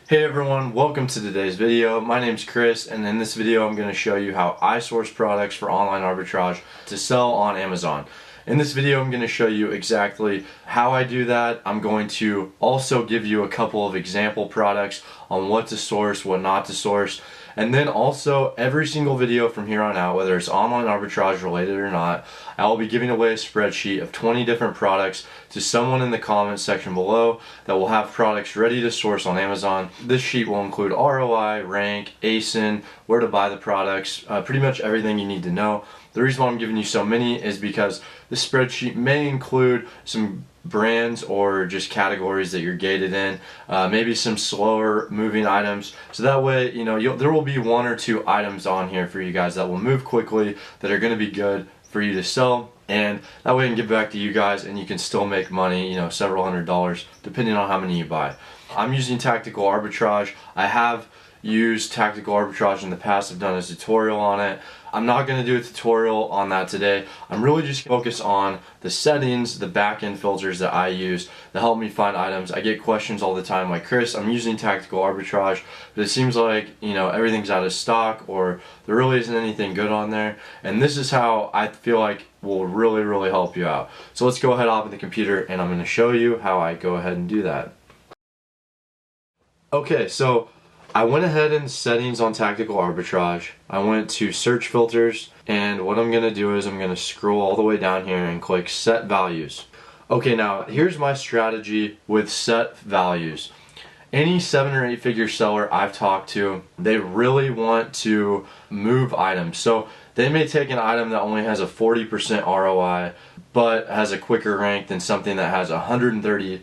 Hey everyone, welcome to today's video. My name's Kris, and in this video I'm going to show you how I source products for online arbitrage to sell on Amazon. In this video I'm going to show you exactly how I do that. I'm going to also give you a couple of example products on what to source, what not to source, and then also every single video from here on out, whether it's online arbitrage related or not, I will be giving away a spreadsheet of 20 different products to someone in the comments section below that will have products ready to source on Amazon. This sheet will include ROI, rank, ASIN, where to buy the products, pretty much everything you need to know. The reason why I'm giving you so many is because this spreadsheet may include some brands or just categories that you're gated in, maybe some slower moving items, so that way there will be one or two items on here for you guys that will move quickly, that are going to be good for you to sell, and that way I can give back to you guys and you can still make money, several $100s depending on how many you buy. I'm using tactical arbitrage. I have used tactical arbitrage in the past. I've done a tutorial on it. I'm not going to do a tutorial on that today. I'm really just focused on the settings, the back-end filters that I use that help me find items. I get questions all the time like, Kris, I'm using tactical arbitrage, but it seems like everything's out of stock, or there really isn't anything good on there. And this is how I feel like will really help you out. So let's go ahead, hop in the computer, and I'm going to show you how I go ahead and do that. Okay, so I went ahead in settings on tactical arbitrage. I went to search filters, and what I'm going to do is I'm going to scroll all the way down here and click set values. Okay, now here's my strategy with set values. Any 7 or 8 figure seller I've talked to, they really want to move items. So they may take an item that only has a 40% ROI but has a quicker rank than something that has 130%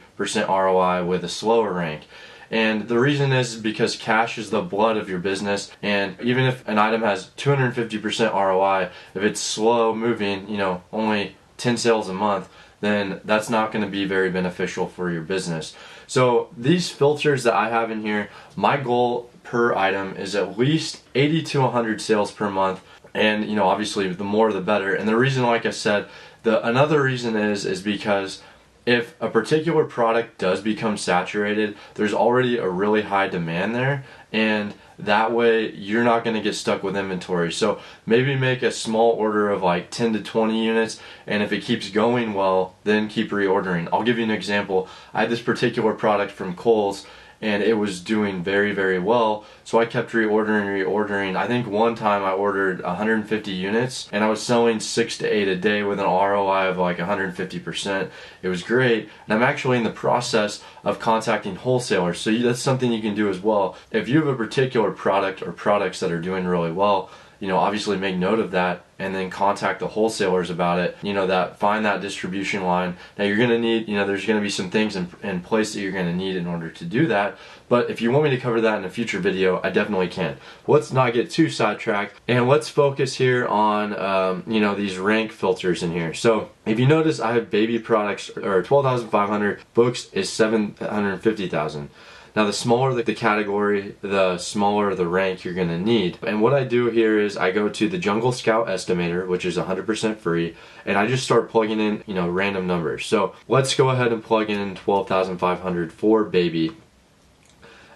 ROI with a slower rank. And the reason is because cash is the blood of your business, and even if an item has 250% ROI, if it's slow moving, only 10 sales a month, then that's not going to be very beneficial for your business. So these filters that I have in here, my goal per item is at least 80 to 100 sales per month, and obviously the more the better. And the reason, like I said, another reason is because if a particular product does become saturated, there's already a really high demand there, and that way you're not going to get stuck with inventory. So maybe make a small order of like 10 to 20 units, and if it keeps going well, then keep reordering. I'll give you an example. I had this particular product from Kohl's, and it was doing very well, so I kept reordering. I think one time I ordered 150 units, and I was selling 6 to 8 a day with an ROI of like 150%. It was great, and I'm actually in the process of contacting wholesalers, so that's something you can do as well. If you have a particular product or products that are doing really well, obviously make note of that and then contact the wholesalers about it, that find that distribution line. Now you're going to need, there's going to be some things in place that you're going to need in order to do that, but if you want me to cover that in a future video, I definitely can. Let's not get too sidetracked, and let's focus here on these rank filters in here. So if you notice, I have baby products or 12,500, books is 750,000. Now the smaller the category, the smaller the rank you're going to need. And what I do here is I go to the Jungle Scout estimator, which is 100% free, and I just start plugging in, random numbers. So let's go ahead and plug in 12,500 for baby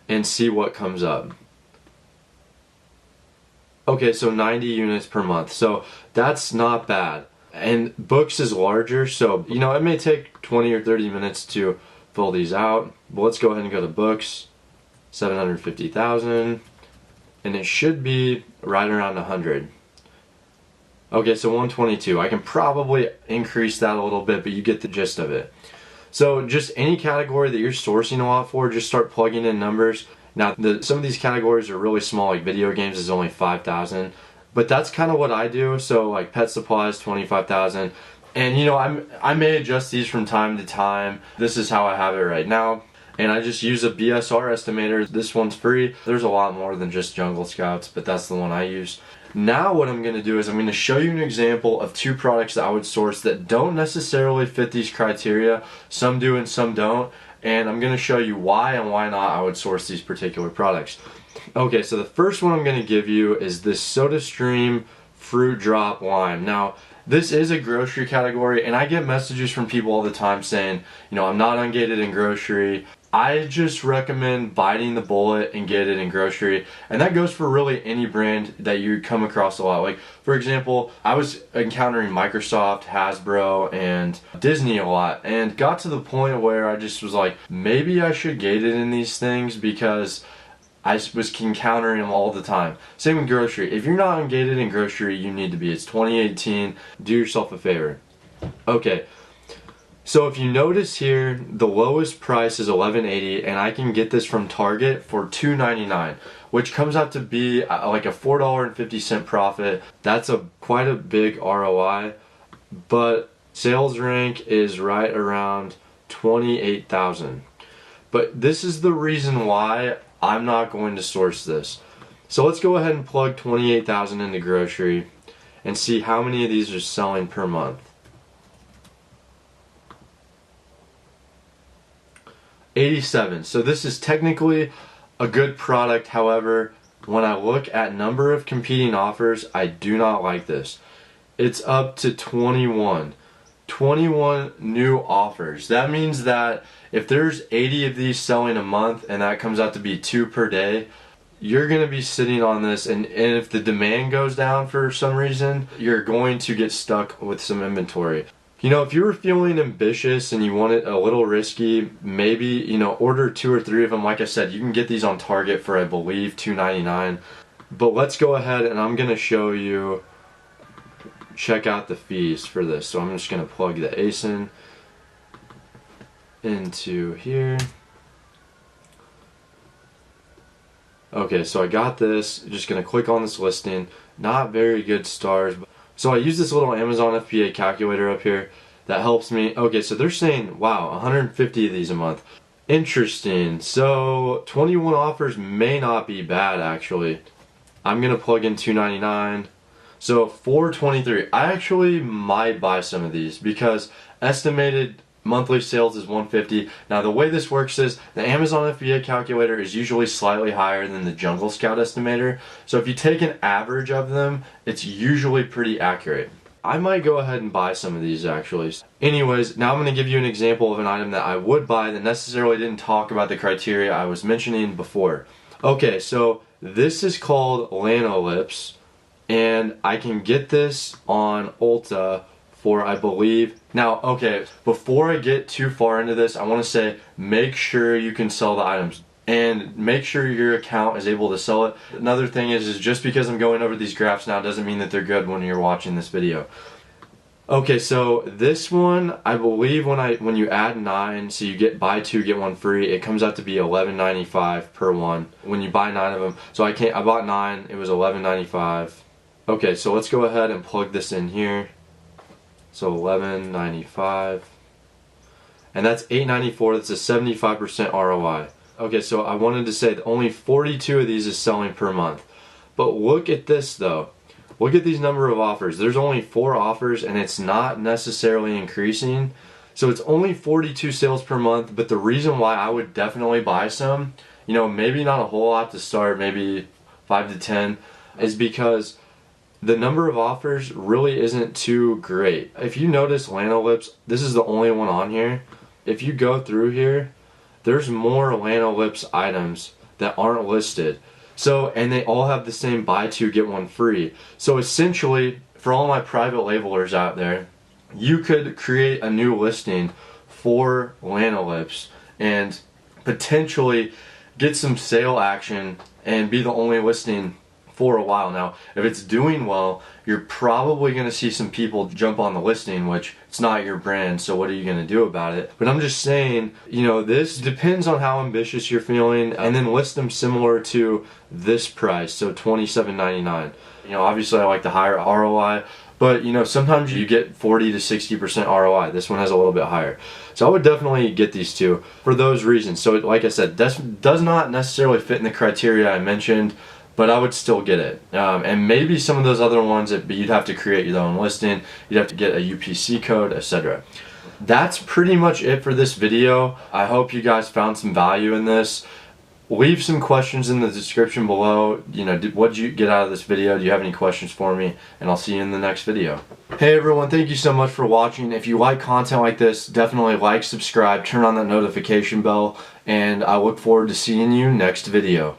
and see what comes up. Okay, so 90 units per month. So that's not bad. And books is larger, so it may take 20 or 30 minutes to fill these out, but let's go ahead and go to books, 750,000, and it should be right around 100. Okay, so 122. I can probably increase that a little bit, but you get the gist of it. So just any category that you're sourcing a lot for, just start plugging in numbers. Now some of these categories are really small, like video games is only 5,000, but that's kind of what I do. So like pet supplies, 25,000. And I may adjust these from time to time. This is how I have it right now. And I just use a BSR estimator. This one's free. There's a lot more than just Jungle Scouts, but that's the one I use. Now what I'm going to do is I'm going to show you an example of 2 products that I would source that don't necessarily fit these criteria. Some do and some don't. And I'm going to show you why and why not I would source these particular products. Okay, so the first one I'm going to give you is this SodaStream Fruit Drop Lime. Now, this is a grocery category, and I get messages from people all the time saying, I'm not ungated in grocery, I just recommend biting the bullet and get it in grocery, and that goes for really any brand that you come across a lot. Like, for example, I was encountering Microsoft, Hasbro, and Disney a lot, and got to the point where I just was like, maybe I should gate it in these things because I was encountering them all the time. Same with grocery. If you're not ungated in grocery, you need to be. It's 2018. Do yourself a favor. Okay. So if you notice here, the lowest price is $11.80, and I can get this from Target for $2.99, which comes out to be like a $4.50 profit. That's quite a big ROI, but sales rank is right around 28,000. But this is the reason why I'm not going to source this. So let's go ahead and plug 28,000 into grocery and see how many of these are selling per month. 87. So this is technically a good product. However, when I look at number of competing offers, I do not like this. It's up to 21 new offers. That means that if there's 80 of these selling a month and that comes out to be 2 per day, you're going to be sitting on this, and if the demand goes down for some reason, you're going to get stuck with some inventory. You know, if you were feeling ambitious and you want it a little risky, maybe, you know, order 2 or 3 of them. Like I said, you can get these on Target for, I believe, $2.99. But let's go ahead and I'm going to show you, check out the fees for this. So I'm just going to plug the ASIN into here. Okay, so I got this. Just going to click on this listing. Not very good stars. So I use this little Amazon FBA calculator up here that helps me. Okay, so they're saying, wow, 150 of these a month. Interesting. So 21 offers may not be bad, actually. I'm going to plug in $2.99. So $4.23. I actually might buy some of these because estimated monthly sales is 150. Now the way this works is the Amazon FBA calculator is usually slightly higher than the Jungle Scout estimator. So if you take an average of them, it's usually pretty accurate. I might go ahead and buy some of these actually. Anyways, now I'm going to give you an example of an item that I would buy that necessarily didn't talk about the criteria I was mentioning before. Okay, so this is called Lanolips, and I can get this on Ulta for, I believe. Now, okay, before I get too far into this, I want to say make sure you can sell the items and make sure your account is able to sell it. Another thing is just because I'm going over these graphs now doesn't mean that they're good when you're watching this video. Okay, so this one, I believe when you add 9, so you get buy 2 get 1 free, it comes out to be $11.95 per one when you buy 9 of them. So I bought 9, it was $11.95. Okay, so let's go ahead and plug this in here. So $11.95, and that's $8.94. That's a 75% ROI. Okay, so I wanted to say that only 42 of these is selling per month. But look at this though. Look at these number of offers. There's only 4 offers and it's not necessarily increasing. So it's only 42 sales per month, but the reason why I would definitely buy some, you know, maybe not a whole lot to start, maybe 5 to 10, is because the number of offers really isn't too great. If you notice Lanolips, this is the only one on here. If you go through here, there's more Lanolips items that aren't listed. So, and they all have the same buy 2 get 1 free. So essentially, for all my private labelers out there, you could create a new listing for Lanolips and potentially get some sale action and be the only listing for a while. Now, if it's doing well, you're probably going to see some people jump on the listing, which it's not your brand, so what are you going to do about it? But I'm just saying, you know, this depends on how ambitious you're feeling, and then list them similar to this price, so $27.99. You know, obviously I like the higher ROI, but you know, sometimes you get 40 to 60% ROI. This one has a little bit higher. So I would definitely get these two for those reasons. So like I said, this does not necessarily fit in the criteria I mentioned, but I would still get it. And maybe some of those other ones, you'd have to create your own listing, you'd have to get a UPC code, etc. That's pretty much it for this video. I hope you guys found some value in this. leave some questions in the description below. You know, what did you get out of this video? Do you have any questions for me? And I'll see you in the next video. Hey everyone, thank you so much for watching. If you like content like this, definitely like, subscribe, turn on that notification bell, and I look forward to seeing you next video.